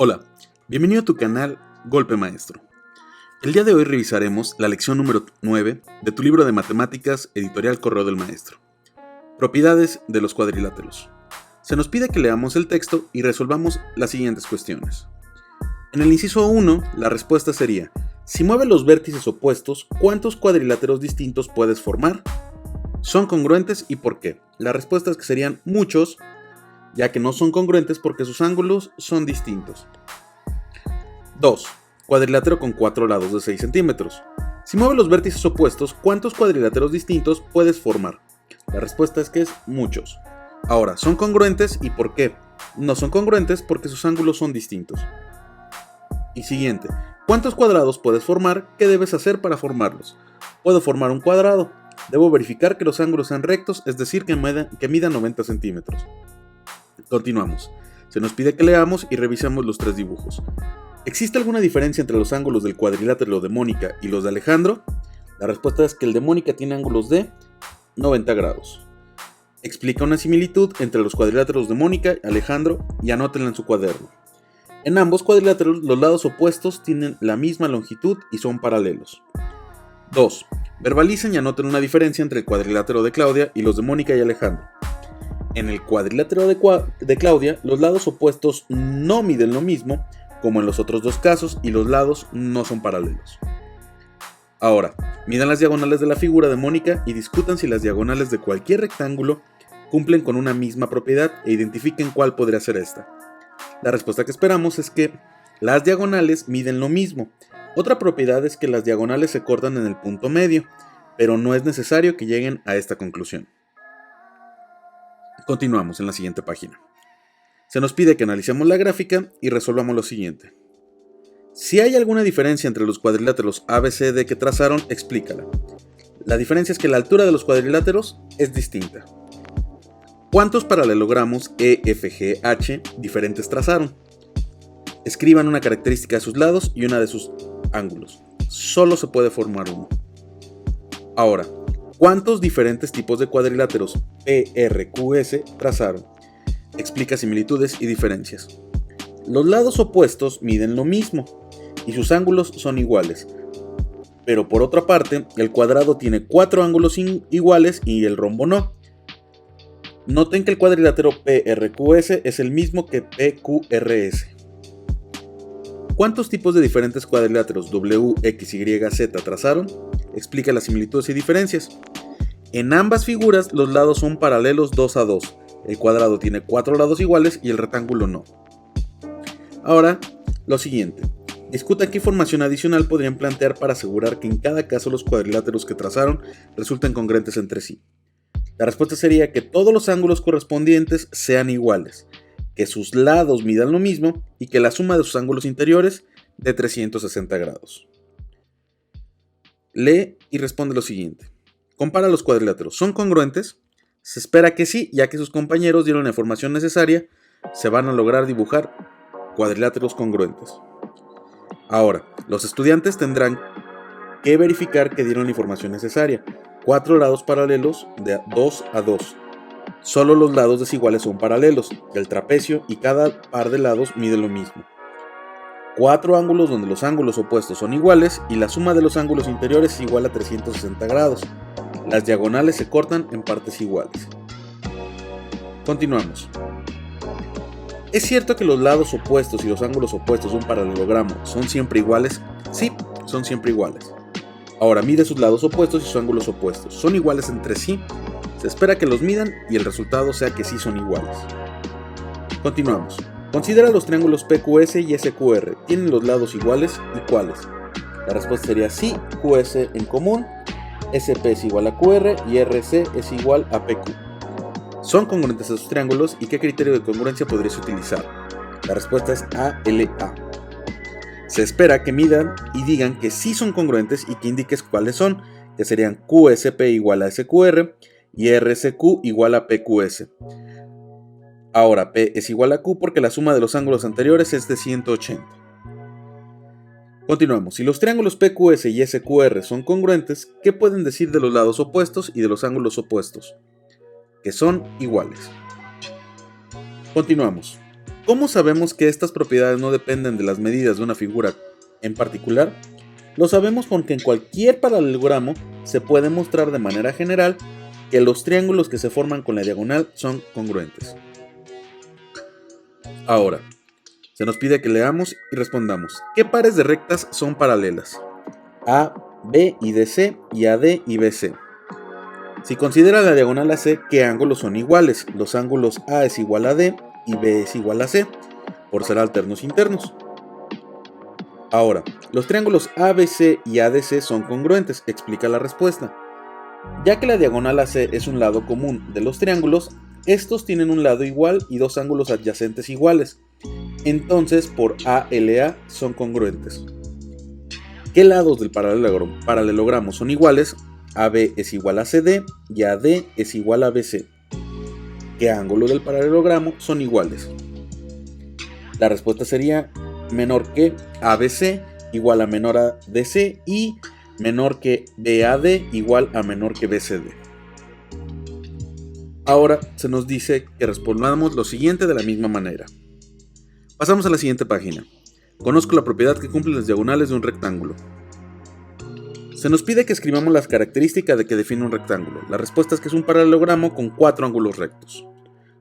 Hola, bienvenido a tu canal Golpe Maestro. El día de hoy revisaremos la lección número 9 de tu libro de matemáticas editorial Correo del Maestro. Propiedades de los cuadriláteros. Se nos pide que leamos el texto y resolvamos las siguientes cuestiones. En el inciso 1, la respuesta sería: si mueves los vértices opuestos, ¿cuántos cuadriláteros distintos puedes formar? ¿Son congruentes y por qué? La respuesta es que serían muchos, ya que no son congruentes porque sus ángulos son distintos. 2. Cuadrilátero con 4 lados de 6 centímetros. Si mueves los vértices opuestos, ¿cuántos cuadriláteros distintos puedes formar? La respuesta es que es muchos. Ahora, ¿son congruentes y por qué? No son congruentes porque sus ángulos son distintos. Y siguiente, ¿cuántos cuadrados puedes formar? ¿Qué debes hacer para formarlos? Puedo formar un cuadrado. Debo verificar que los ángulos sean rectos, es decir, que midan 90 centímetros. Continuamos. Se nos pide que leamos y revisemos los 3 dibujos. ¿Existe alguna diferencia entre los ángulos del cuadrilátero de Mónica y los de Alejandro? La respuesta es que el de Mónica tiene ángulos de 90 grados. Explica una similitud entre los cuadriláteros de Mónica y Alejandro y anótenla en su cuaderno. En ambos cuadriláteros los lados opuestos tienen la misma longitud y son paralelos. 2. Verbalicen y anoten una diferencia entre el cuadrilátero de Claudia y los de Mónica y Alejandro. En el cuadrilátero de Claudia, los lados opuestos no miden lo mismo, como en los otros dos casos, y los lados no son paralelos. Ahora, midan las diagonales de la figura de Mónica y discutan si las diagonales de cualquier rectángulo cumplen con una misma propiedad e identifiquen cuál podría ser esta. La respuesta que esperamos es que las diagonales miden lo mismo. Otra propiedad es que las diagonales se cortan en el punto medio, pero no es necesario que lleguen a esta conclusión. Continuamos en la siguiente página. Se nos pide que analicemos la gráfica y resolvamos lo siguiente. Si hay alguna diferencia entre los cuadriláteros ABCD que trazaron, explícala. La diferencia es que la altura de los cuadriláteros es distinta. ¿Cuántos paralelogramos EFGH diferentes trazaron? Escriban una característica de sus lados y una de sus ángulos. Solo se puede formar uno. Ahora, ¿cuántos diferentes tipos de cuadriláteros PRQS trazaron? Explica similitudes y diferencias. Los lados opuestos miden lo mismo y sus ángulos son iguales. Pero por otra parte, el cuadrado tiene 4 ángulos iguales y el rombo no. Noten que el cuadrilátero PRQS es el mismo que PQRS. ¿Cuántos tipos de diferentes cuadriláteros WXYZ trazaron? Explica las similitudes y diferencias. En ambas figuras los lados son paralelos 2 a 2. El cuadrado tiene 4 lados iguales y el rectángulo no. Ahora, lo siguiente. Discutan qué información adicional podrían plantear para asegurar que en cada caso los cuadriláteros que trazaron resulten congruentes entre sí. La respuesta sería que todos los ángulos correspondientes sean iguales, que sus lados midan lo mismo y que la suma de sus ángulos interiores de 360 grados. Lee y responde lo siguiente. Compara los cuadriláteros. ¿Son congruentes? Se espera que sí, ya que sus compañeros dieron la información necesaria, se van a lograr dibujar cuadriláteros congruentes. Ahora, los estudiantes tendrán que verificar que dieron la información necesaria. 4 lados paralelos de 2 a 2. Solo los lados desiguales son paralelos, el trapecio y cada par de lados mide lo mismo. 4 ángulos donde los ángulos opuestos son iguales y la suma de los ángulos interiores es igual a 360 grados. Las diagonales se cortan en partes iguales. Continuamos. ¿Es cierto que los lados opuestos y los ángulos opuestos de un paralelogramo son siempre iguales? Sí, son siempre iguales. Ahora mide sus lados opuestos y sus ángulos opuestos. ¿Son iguales entre sí? Se espera que los midan y el resultado sea que sí son iguales. Continuamos. Considera los triángulos PQS y SQR. ¿Tienen los lados iguales y cuáles? La respuesta sería sí, QS en común, SP es igual a QR y RC es igual a PQ. ¿Son congruentes esos triángulos y qué criterio de congruencia podrías utilizar? La respuesta es ALA. Se espera que midan y digan que sí son congruentes y que indiques cuáles son, que serían QSP igual a SQR y RCQ igual a PQS. Ahora P es igual a Q porque la suma de los ángulos anteriores es de 180. Continuamos. Si los triángulos PQS y SQR son congruentes, ¿qué pueden decir de los lados opuestos y de los ángulos opuestos? Que son iguales. Continuamos. ¿Cómo sabemos que estas propiedades no dependen de las medidas de una figura en particular? Lo sabemos porque en cualquier paralelogramo se puede mostrar de manera general que los triángulos que se forman con la diagonal son congruentes. Ahora, se nos pide que leamos y respondamos. ¿Qué pares de rectas son paralelas? A, B y DC y AD y BC. Si considera la diagonal AC, ¿qué ángulos son iguales? Los ángulos A es igual a D y B es igual a C, por ser alternos internos. Ahora, los triángulos ABC y ADC son congruentes, explica la respuesta. Ya que la diagonal AC es un lado común de los triángulos, estos tienen un lado igual y dos ángulos adyacentes iguales. Entonces, por ALA son congruentes. ¿Qué lados del paralelogramo son iguales? AB es igual a CD y AD es igual a BC. ¿Qué ángulos del paralelogramo son iguales? La respuesta sería menor que ABC igual a menor a DC y menor que BAD igual a menor que BCD. Ahora se nos dice que respondamos lo siguiente de la misma manera. Pasamos a la siguiente página. Conozco la propiedad que cumple las diagonales de un rectángulo. Se nos pide que escribamos las características de que define un rectángulo. La respuesta es que es un paralelogramo con 4 ángulos rectos.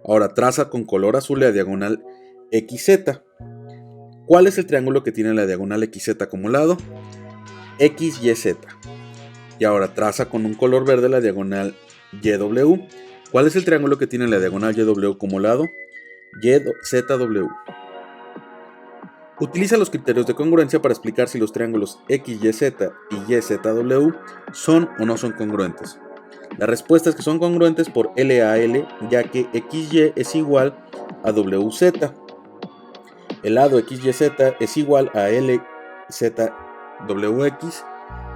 Ahora traza con color azul la diagonal XZ. ¿Cuál es el triángulo que tiene la diagonal XZ como lado? XYZ. Y ahora traza con un color verde la diagonal YW. ¿Cuál es el triángulo que tiene la diagonal YW como lado? YZW. Utiliza los criterios de congruencia para explicar si los triángulos XYZ y YZW son o no son congruentes. La respuesta es que son congruentes por LAL, ya que XY es igual a WZ. El lado XYZ es igual a LZWX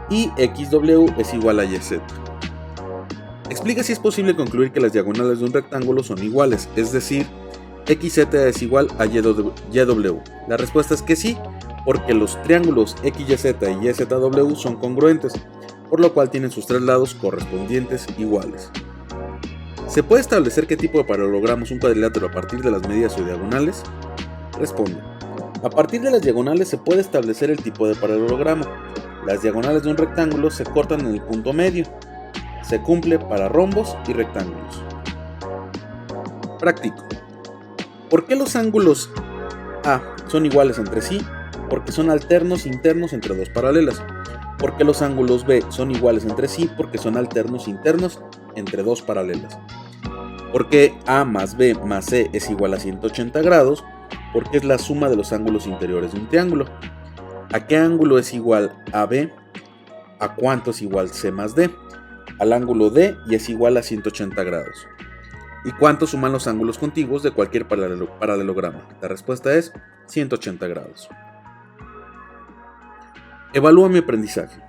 y XW es igual a YZ. Explica si es posible concluir que las diagonales de un rectángulo son iguales, es decir, XZ es igual a YW. La respuesta es que sí, porque los triángulos XYZ y YZW son congruentes, por lo cual tienen sus tres lados correspondientes iguales. ¿Se puede establecer qué tipo de paralelogramo es un cuadrilátero a partir de las medidas o diagonales? Responde. A partir de las diagonales se puede establecer el tipo de paralelogramo. Las diagonales de un rectángulo se cortan en el punto medio. Se cumple para rombos y rectángulos. Práctico. ¿Por qué los ángulos A son iguales entre sí? Porque son alternos internos entre dos paralelas. ¿Por qué los ángulos B son iguales entre sí? Porque son alternos internos entre dos paralelas. ¿Por qué A más B más C es igual a 180 grados? Porque es la suma de los ángulos interiores de un triángulo. ¿A qué ángulo es igual AB? ¿A cuánto es igual C más D? Al ángulo D y es igual a 180 grados. ¿Y cuánto suman los ángulos contiguos de cualquier paralelogramo? La respuesta es 180 grados. Evalúa mi aprendizaje.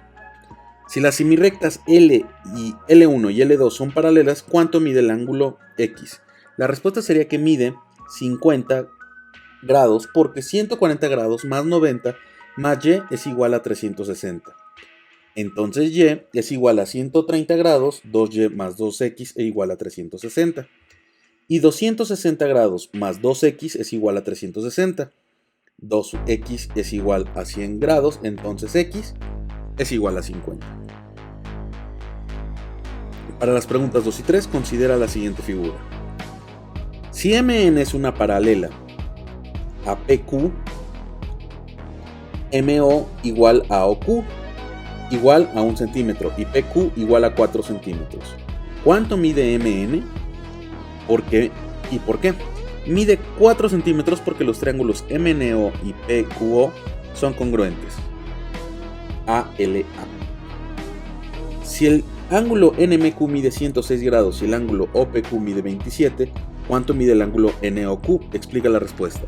Si las semirrectas L1 y L2 son paralelas, ¿cuánto mide el ángulo X? La respuesta sería que mide 50 grados porque 140 grados más 90 más Y es igual a 360. Entonces Y es igual a 130 grados, 2Y más 2X es igual a 360. Y 260 grados más 2X es igual a 360. 2X es igual a 100 grados, entonces X es igual a 50. Para las preguntas 2 y 3, considera la siguiente figura. Si MN es una paralela a PQ, MO igual a OQ igual a 1 centímetro y PQ igual a 4 centímetros. ¿Cuánto mide MN? ¿Por qué? ¿Y por qué? Mide 4 centímetros porque los triángulos MNO y PQO son congruentes. ALA. Si el ángulo NMQ mide 106 grados y el ángulo OPQ mide 27, ¿cuánto mide el ángulo NOQ? Explica la respuesta.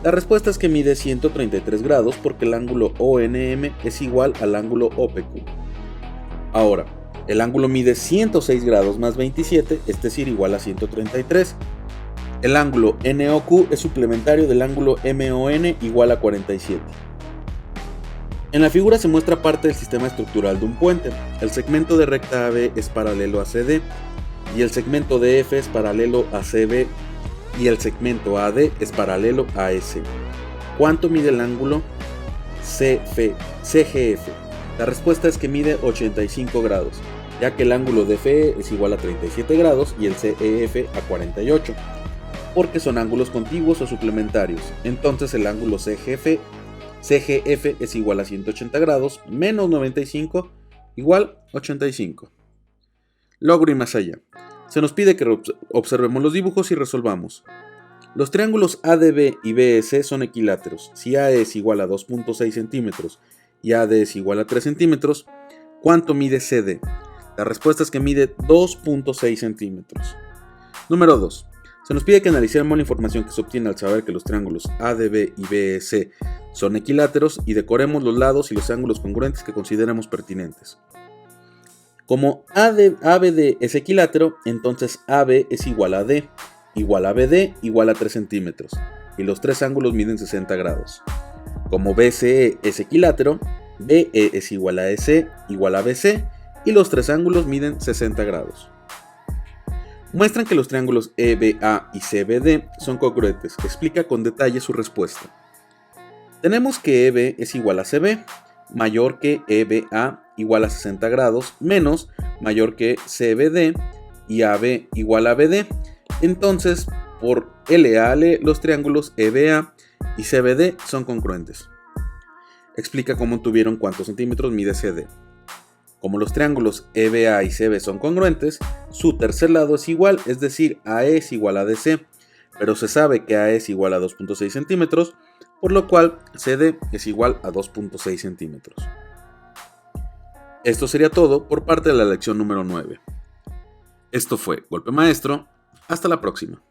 La respuesta es que mide 133 grados porque el ángulo ONM es igual al ángulo OPQ. Ahora, el ángulo mide 106 grados más 27, es decir, igual a 133. El ángulo NOQ es suplementario del ángulo MON igual a 47. En la figura se muestra parte del sistema estructural de un puente. El segmento de recta AB es paralelo a CD y el segmento de F es paralelo a CB. y el segmento AD es paralelo a AC. ¿Cuánto mide el ángulo CGF? La respuesta es que mide 85 grados, ya que el ángulo DFE es igual a 37 grados y el CEF a 48, porque son ángulos contiguos o suplementarios. Entonces el ángulo CGF es igual a 180 grados menos 95 igual 85. Logro y más allá. Se nos pide que observemos los dibujos y resolvamos. Los triángulos ADB y BEC son equiláteros. Si AE es igual a 2.6 centímetros y AD es igual a 3 centímetros, ¿cuánto mide CD? La respuesta es que mide 2.6 centímetros. Número 2. Se nos pide que analicemos la información que se obtiene al saber que los triángulos ADB y BEC son equiláteros y decoremos los lados y los ángulos congruentes que consideramos pertinentes. Como ABD es equilátero, entonces AB es igual a D, igual a BD, igual a 3 centímetros, y los tres ángulos miden 60 grados. Como BCE es equilátero, BE es igual a EC, igual a BC, y los tres ángulos miden 60 grados. Muestran que los triángulos EBA y CBD son congruentes. Explica con detalle su respuesta. Tenemos que EB es igual a CB, mayor que EBA igual a 60 grados, menos mayor que CBD y AB igual a BD. Entonces, por LAL, los triángulos EBA y CBD son congruentes. Explica cómo tuvieron cuántos centímetros mide CD. Como los triángulos EBA y CB son congruentes, su tercer lado es igual, es decir, AE es igual a DC, pero se sabe que AE es igual a 2.6 centímetros, por lo cual CD es igual a 2.6 centímetros. Esto sería todo por parte de la lección número 9. Esto fue Golpe Maestro. Hasta la próxima.